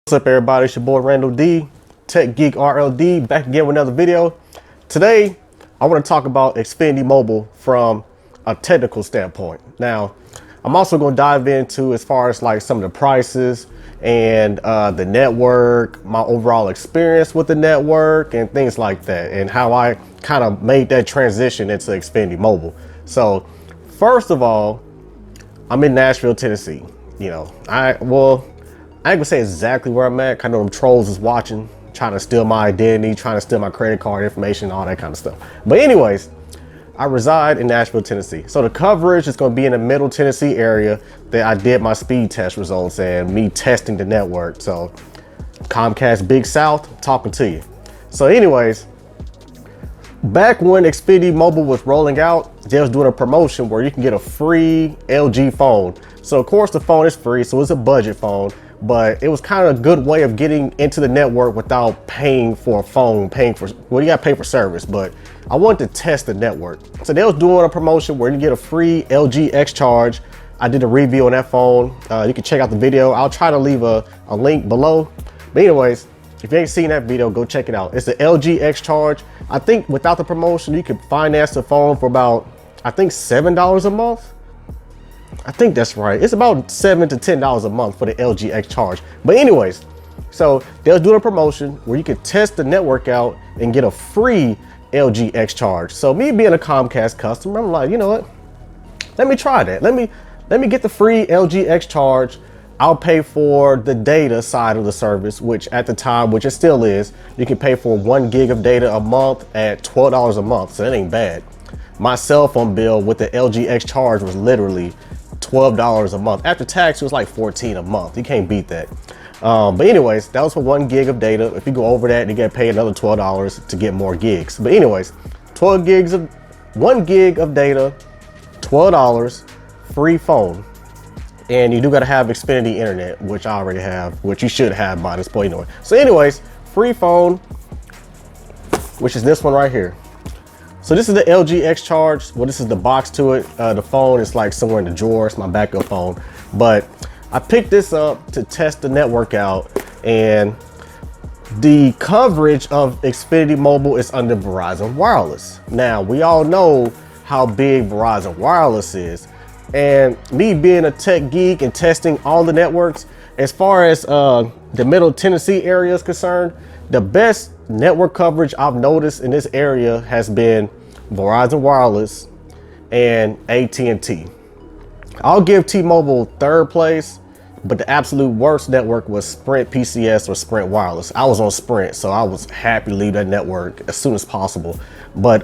What's up, everybody? It's your boy Randall D, Tech Geek RLD, back again with another video. Today, I want to talk about Xfinity Mobile from a technical standpoint. Now, I'm also going to dive into as far as like some of the prices and the network, my overall experience with the network and things like that, and how I kind of made that transition into Xfinity Mobile. So, first of all, I'm in Nashville, Tennessee. You know, I ain't gonna say exactly where I'm at. Kind of them trolls is watching, trying to steal my identity, trying to steal my credit card information, all that kind of stuff. But anyways, I reside in Nashville, Tennessee. So the coverage is gonna be in the middle Tennessee area that I did my speed test results and me testing the network. So Comcast Big South, talking to you. So anyways, back when Xfinity Mobile was rolling out, they was doing a promotion where you can get a free LG phone. So of course the phone is free, so it's a budget phone, but it was kind of a good way of getting into the network without paying for a phone, well, you gotta pay for service, but I wanted to test the network. So they was doing a promotion where you get a free LG X Charge. I did a review on that phone. You can check out the video. I'll try to leave a link below. But anyways, if you ain't seen that video, go check it out. It's the LG X Charge. I think without the promotion, you could finance the phone for about, I think $7 a month. I think that's right. It's about $7 to $10 a month for the LG X Charge. But anyways, so they was doing a promotion where you could test the network out and get a free LG X Charge. So me being a Comcast customer, I'm like, you know what? Let me try that. Let me get the free LG X Charge. I'll pay for the data side of the service, which at the time, which it still is, you can pay for 1 gig of data a month at $12 a month. So that ain't bad. My cell phone bill with the LG X Charge was literally $12 a month. After tax, it was like $14 a month. You can't beat that. But anyways, that was for 1 gig of data. If you go over that, you get paid another $12 to get more gigs. But anyways, 1 gig of data, $12, free phone. And you do gotta have Xfinity internet, which I already have, which you should have by this point anyway. So anyways, free phone, which is this one right here. So this is the LG X Charge. Well, this is the box to it. The phone is like somewhere in the drawer. It's my backup phone. But I picked this up to test the network out, and the coverage of Xfinity Mobile is under Verizon Wireless. Now, we all know how big Verizon Wireless is. And me being a tech geek and testing all the networks, as far as the middle Tennessee area is concerned, the best network coverage I've noticed in this area has been Verizon Wireless and AT&T. I'll give T-Mobile third place, but the absolute worst network was Sprint PCS or Sprint Wireless. I was on Sprint, so I was happy to leave that network as soon as possible. But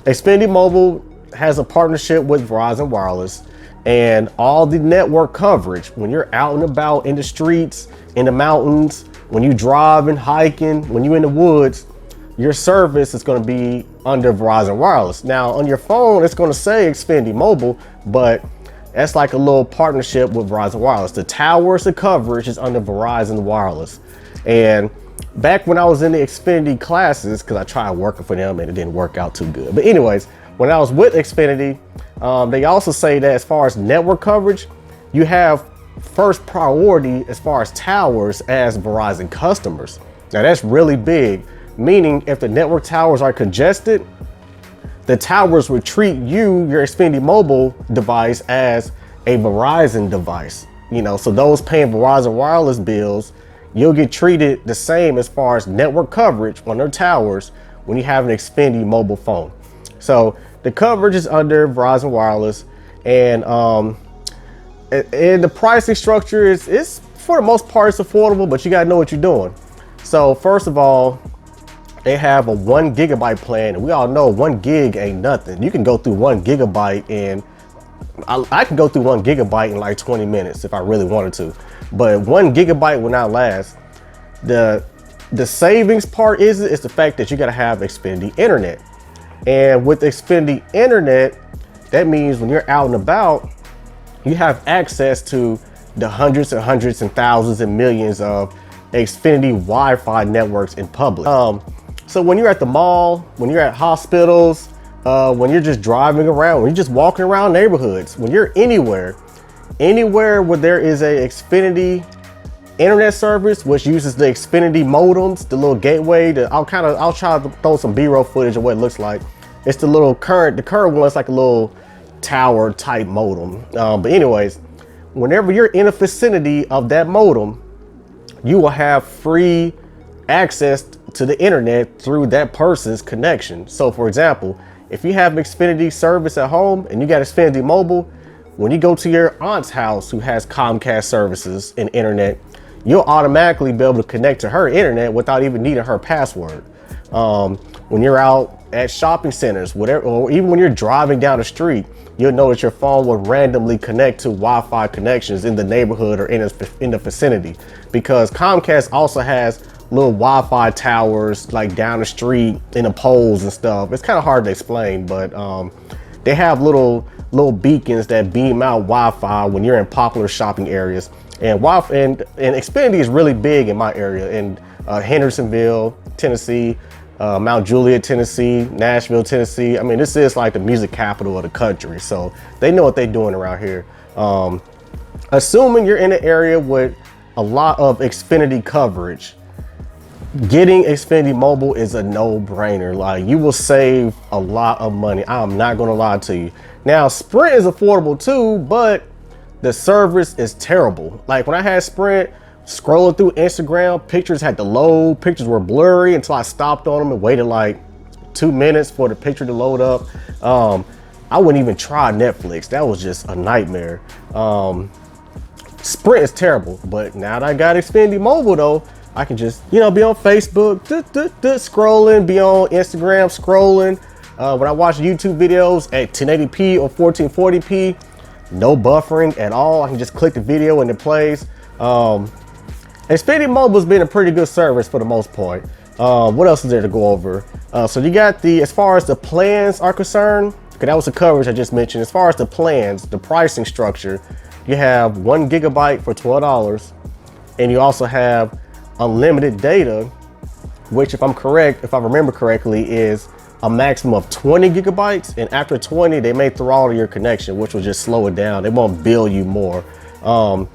Xfinity Mobile has a partnership with Verizon Wireless, and all the network coverage when you're out and about in the streets, in the mountains, when you driving, hiking, when you're in the woods, your service is going to be under Verizon Wireless. Now on your phone, it's going to say Xfinity Mobile, but that's like a little partnership with Verizon Wireless. The towers, the coverage is under Verizon Wireless. And back when I was in the Xfinity classes, because I tried working for them and it didn't work out too good. But anyways, when I was with Xfinity, they also say that as far as network coverage, you have first priority as far as towers as Verizon customers. Now that's really big, meaning if the network towers are congested, the towers would treat you, your Xfinity Mobile device, as a Verizon device. You know, so those paying Verizon Wireless bills, you'll get treated the same as far as network coverage on their towers when you have an Xfinity Mobile phone. So the coverage is under Verizon Wireless, and the pricing structure is for the most part it's affordable, but you gotta know what you're doing. So first of all, they have a 1 gigabyte plan, and we all know 1 gig ain't nothing. You can go through 1 gigabyte in, I can go through 1 gigabyte in like 20 minutes if I really wanted to, but 1 gigabyte will not last. The savings part is the fact that you gotta have Xfinity internet. And with Xfinity internet, that means when you're out and about, you have access to the hundreds and thousands and millions of Xfinity Wi-Fi networks in public. So when you're at the mall, when you're at hospitals, when you're just driving around, when you're just walking around neighborhoods, when you're anywhere where there is a Xfinity internet service, which uses the Xfinity modems, the little gateway. I'll try to throw some B-roll footage of what it looks like. It's the current one is like a little tower type modem. But anyways, whenever you're in the vicinity of that modem, you will have free access to the internet through that person's connection. So for example, if you have Xfinity service at home and you got Xfinity Mobile, when you go to your aunt's house who has Comcast services and internet, you'll automatically be able to connect to her internet without even needing her password. When you're out at shopping centers, whatever, or even when you're driving down the street, you'll notice your phone will randomly connect to Wi-Fi connections in the neighborhood or in the vicinity, because Comcast also has little Wi-Fi towers like down the street in the poles and stuff. It's kind of hard to explain, but they have little beacons that beam out Wi-Fi when you're in popular shopping areas. And Xfinity is really big in my area, in Hendersonville, Tennessee, Mount Juliet, Tennessee, Nashville, Tennessee. I mean, this is like the music capital of the country, so they know what they're doing around here. Assuming you're in an area with a lot of Xfinity coverage, getting Xfinity Mobile is a no-brainer. Like, you will save a lot of money. I'm not gonna lie to you. Now, Sprint is affordable too, but the service is terrible. Like, when I had Sprint, scrolling through Instagram, pictures had to load, pictures were blurry until I stopped on them and waited like 2 minutes for the picture to load up. I wouldn't even try Netflix. That was just a nightmare. Sprint is terrible, but now that I got Xfinity Mobile though, I can just, be on Facebook, scrolling, be on Instagram, scrolling. When I watch YouTube videos at 1080p or 1440p, no buffering at all. I can just click the video and it plays. Xfinity Mobile has been a pretty good service for the most part. What else is there to go over? So you got as far as the plans are concerned, because that was the coverage I just mentioned. As far as the plans, the pricing structure, you have 1 gigabyte for $12, and you also have unlimited data, which if I remember correctly, is a maximum of 20 gigabytes. And after 20, they may throttle your connection, which will just slow it down. They won't bill you more. So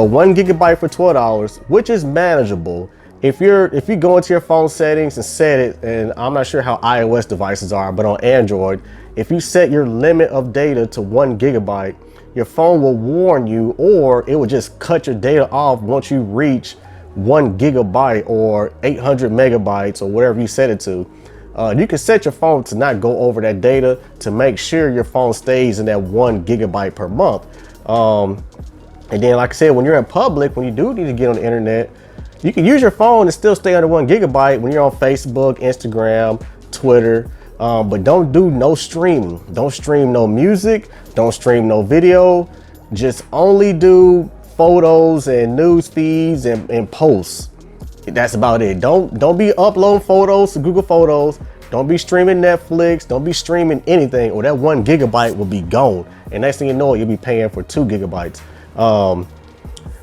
1 gigabyte for $12, which is manageable. If you go into your phone settings and set it, and I'm not sure how iOS devices are, but on Android, if you set your limit of data to 1 gigabyte, your phone will warn you, or it will just cut your data off once you reach 1 gigabyte or 800 megabytes or whatever you set it to. You can set your phone to not go over that data to make sure your phone stays in that 1 gigabyte per month. And then, like I said, when you're in public, when you do need to get on the internet, you can use your phone and still stay under 1 gigabyte when you're on Facebook, Instagram, Twitter. But don't do no streaming. Don't stream no music. Don't stream no video. Just only do photos and news feeds and posts. That's about it. Don't be uploading photos to Google Photos. Don't be streaming Netflix. Don't be streaming anything, or that 1 gigabyte will be gone. And next thing you know, you'll be paying for 2 gigabytes.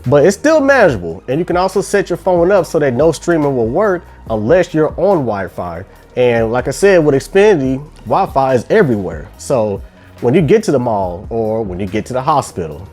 But it's still manageable. And you can also set your phone up so that no streaming will work unless you're on Wi-Fi. And like I said, with Xfinity, Wi-Fi is everywhere. So when you get to the mall or when you get to the hospital,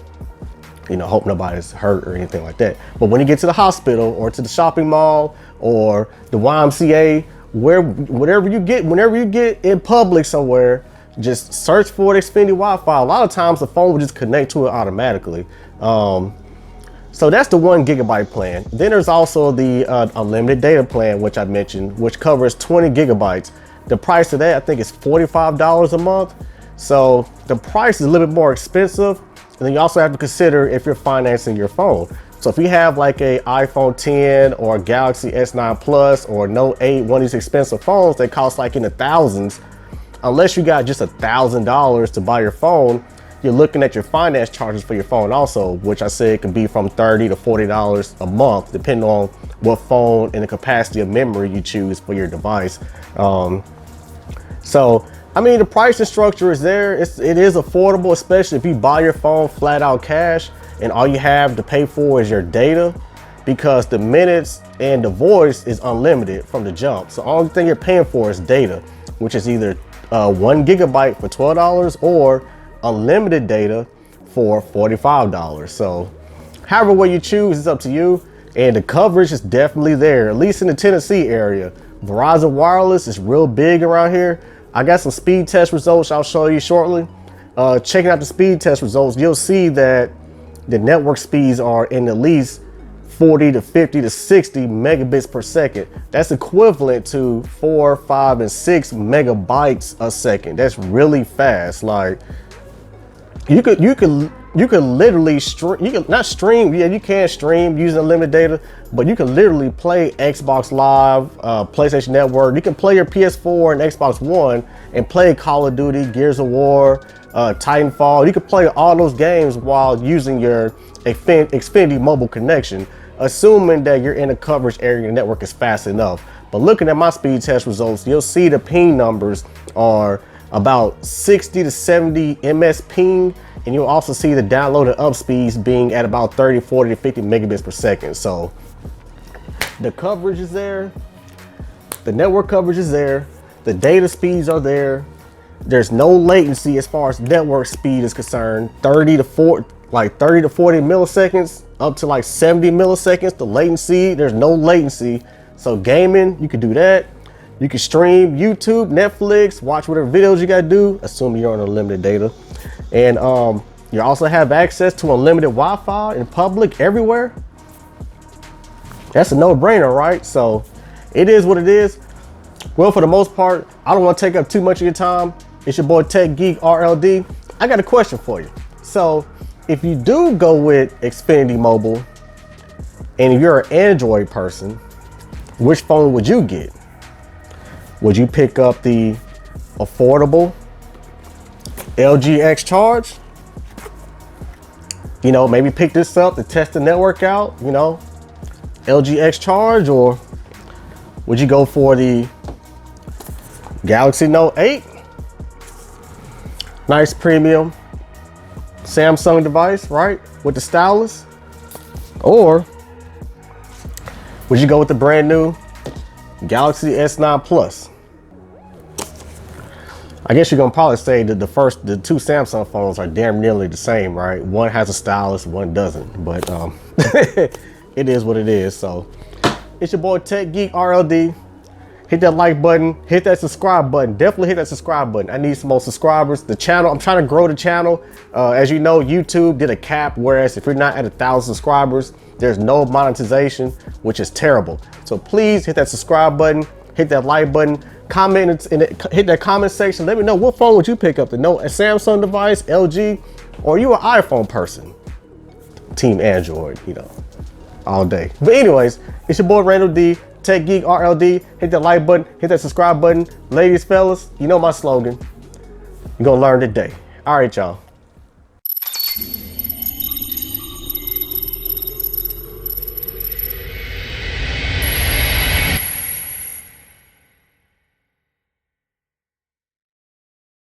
hope nobody's hurt or anything like that. But when you get to the hospital or to the shopping mall or the YMCA, whenever you get in public somewhere, just search for the Xfinity Wi-Fi. A lot of times the phone will just connect to it automatically. So that's the 1 gigabyte plan. Then there's also the unlimited data plan, which I mentioned, which covers 20 gigabytes. The price of that, I think, is $45 a month. So the price is a little bit more expensive. And then you also have to consider if you're financing your phone. So if you have like a iPhone 10 or a Galaxy S9 Plus or a Note 8, one of these expensive phones that cost like in the thousands, unless you got just $1,000 to buy your phone, you're looking at your finance charges for your phone also, which I said can be from $30 to $40 a month, depending on what phone and the capacity of memory you choose for your device. So, I mean, the pricing structure is there. It is affordable, especially if you buy your phone flat out cash and all you have to pay for is your data, because the minutes and the voice is unlimited from the jump. So the only thing you're paying for is data, which is either 1 gigabyte for $12 or unlimited data for $45. So However way you choose, it's up to you. And the coverage is definitely there, at least in the Tennessee area. Verizon Wireless is real big around here. I got some speed test results I'll show you shortly. Checking out the speed test results, you'll see that the network speeds are in at least 40 to 50 to 60 megabits per second. That's equivalent to 4, 5, and 6 megabytes a second. That's really fast. Like you could literally stream. You can not stream. Yeah, you can stream using unlimited data, but you can literally play Xbox Live, PlayStation Network. You can play your PS4 and Xbox One and play Call of Duty, Gears of War, Titanfall. You can play all those games while using your Xfinity mobile connection, assuming that you're in a coverage area and the network is fast enough. But looking at my speed test results, you'll see the ping numbers are about 60 to 70 ms ping, and you'll also see the download and up speeds being at about 30, 40 to 50 megabits per second. So the coverage is there, the network coverage is there, the data speeds are there. There's no latency as far as network speed is concerned. 30 to 40 milliseconds up to like 70 milliseconds. The latency, there's no latency. So gaming, you can do that. You can stream YouTube, Netflix, watch whatever videos you gotta do, assuming you're on unlimited data. And you also have access to unlimited Wi-Fi in public everywhere. That's a no-brainer, right? So it is what it is. Well, for the most part, I don't want to take up too much of your time. It's your boy Tech Geek RLD. I got a question for you. So if you do go with Xfinity Mobile, and if you're an Android person, which phone would you get? Would you pick up the affordable LG X Charge? You know, maybe pick this up to test the network out, you know, LG X Charge, or would you go for the Galaxy Note 8? Nice premium Samsung device, right? With the stylus. Or would you go with the brand new Galaxy S9 Plus? I guess you're gonna probably say that the two Samsung phones are damn nearly the same, right? One has a stylus, one doesn't, but it is what it is. So it's your boy Tech Geek RLD. Hit that like button, hit that subscribe button. Definitely hit that subscribe button. I need some more subscribers. The channel, I'm trying to grow the channel. As you know, YouTube did a cap, whereas if you're not at 1,000 subscribers, there's no monetization, which is terrible. So please hit that subscribe button, hit that like button, comment hit that comment section. Let me know, what phone would you pick up? A Samsung device, LG, or you an iPhone person? Team Android, you know, all day. But anyways, it's your boy Randall D, Tech Geek RLD. Hit that like button, hit that subscribe button. Ladies, fellas, you know my slogan. You're gonna learn today. All right, y'all.